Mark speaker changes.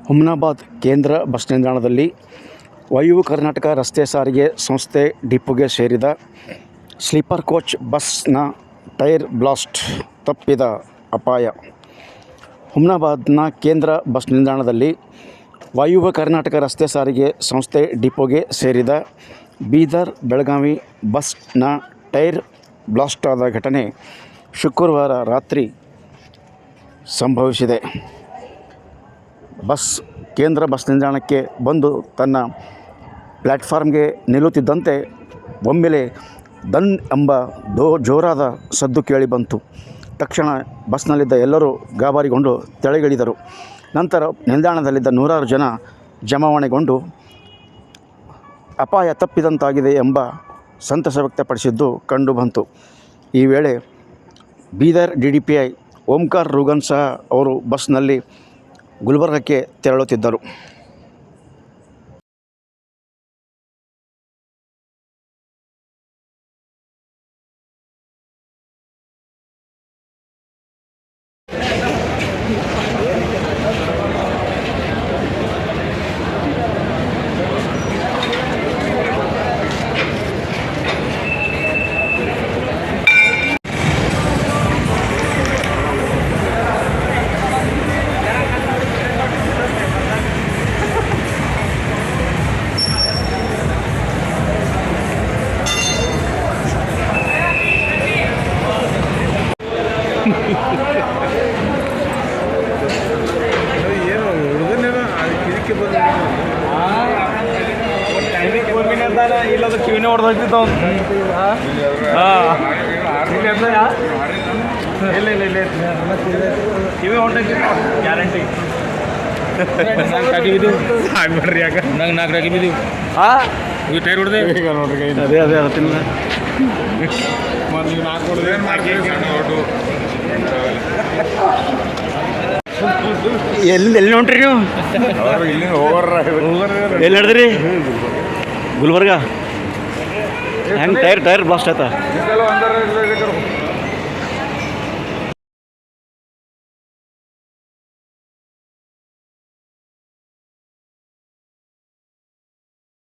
Speaker 1: ಹುಮ್ನಾಬಾದ್ ಕೇಂದ್ರ ಬಸ್ ನಿಲ್ದಾಣದಲ್ಲಿ ವಾಯುವ್ಯ ಕರ್ನಾಟಕ ರಸ್ತೆ ಸಾರಿಗೆ ಸಂಸ್ಥೆ ಡಿಪೋಗೆ ಸೇರಿದ ಸ್ಲೀಪರ್ ಕೋಚ್ ಬಸ್ನ ಟೈರ್ ಬ್ಲಾಸ್ಟ್ ತಪ್ಪಿದ ಅಪಾಯ. ಹುಮ್ನಾಬಾದ್ನ ಕೇಂದ್ರ ಬಸ್ ನಿಲ್ದಾಣದಲ್ಲಿ ವಾಯುವ್ಯ ಕರ್ನಾಟಕ ರಸ್ತೆ ಸಾರಿಗೆ ಸಂಸ್ಥೆ ಡಿಪೋಗೆ ಸೇರಿದ ಬೀದರ್ ಬೆಳಗಾವಿ ಬಸ್ನ ಟೈರ್ ಬ್ಲಾಸ್ಟ್ ಆದ ಘಟನೆ ಶುಕ್ರವಾರ ರಾತ್ರಿ ಸಂಭವಿಸಿದೆ. ಬಸ್ ಕೇಂದ್ರ ಬಸ್ ನಿಲ್ದಾಣಕ್ಕೆ ಬಂದು ತನ್ನ ಪ್ಲ್ಯಾಟ್ಫಾರ್ಮ್ಗೆ ನಿಲ್ಲುತ್ತಿದ್ದಂತೆ ಒಮ್ಮೆಲೆ ದನ್ ಎಂಬ ಜೋರಾದ ಸದ್ದು ಕೇಳಿಬಂತು. ತಕ್ಷಣ ಬಸ್ನಲ್ಲಿದ್ದ ಎಲ್ಲರೂ ಗಾಬರಿಗೊಂಡು ಕೆಳಗಿಳಿದರು. ನಂತರ ನಿಲ್ದಾಣದಲ್ಲಿದ್ದ ನೂರಾರು ಜನ ಜಮಾವಣೆಗೊಂಡು ಅಪಾಯ ತಪ್ಪಿದಂತಾಗಿದೆ ಎಂಬ ಸಂತಸ ವ್ಯಕ್ತಪಡಿಸಿದ್ದು ಕಂಡುಬಂತು. ಈ ವೇಳೆ ಬೀದರ್ DDPI ಓಂಕಾರ್ ರೂಗನ್ ಸಹ ಅವರು ಬಸ್ನಲ್ಲಿ ಗುಲ್ಬರ್ಗಕ್ಕೆ ತೆರಳುತ್ತಿದ್ದರು.
Speaker 2: ಏನು ಹುಡುಗನೇನ ಅದಕ್ಕೆ ಇದಕ್ಕೆ ಬಂದ ಇಲ್ಲದ ಕಿವಿನೇ ಹೊಡೆದೈತಿತ್ತು ಇಲ್ಲ ಇಲ್ಲ ಇಲ್ಲ ಕಿವಿ ಹೊಡೆದೈತಿತ್ತು ಗ್ಯಾರಂಟಿ. ಆಗ್ಬರ್ರಿ ಯಾಕ ನಂಗೆ 4 ರಾಗಿ ಬಿದ್ದೀವಿ ಇವು ಟೈರ್ ಹೊಡೆದೆ ಈಗ ನೋಡ್ರಿ.
Speaker 1: ಅದೇ ಅದತ್ತಿಲ್ಲ
Speaker 2: ಮತ್ತು ನೀವು 4 ಹೊಡೆದೆ
Speaker 1: ಎಲ್ಲಿ ಹೊಂಟ್ರಿ ನೀವು?
Speaker 2: ಇಲ್ಲಿ ಹೋಗೋರ
Speaker 1: ಎಲ್ಲಿ ನಡೆದ್ರಿ? ಗುಲ್ಬರ್ಗ. ಹೆಂಗೆ ಟೈರ್ ಬ್ಲಾಸ್ಟ್ ಆಯ್ತಾ?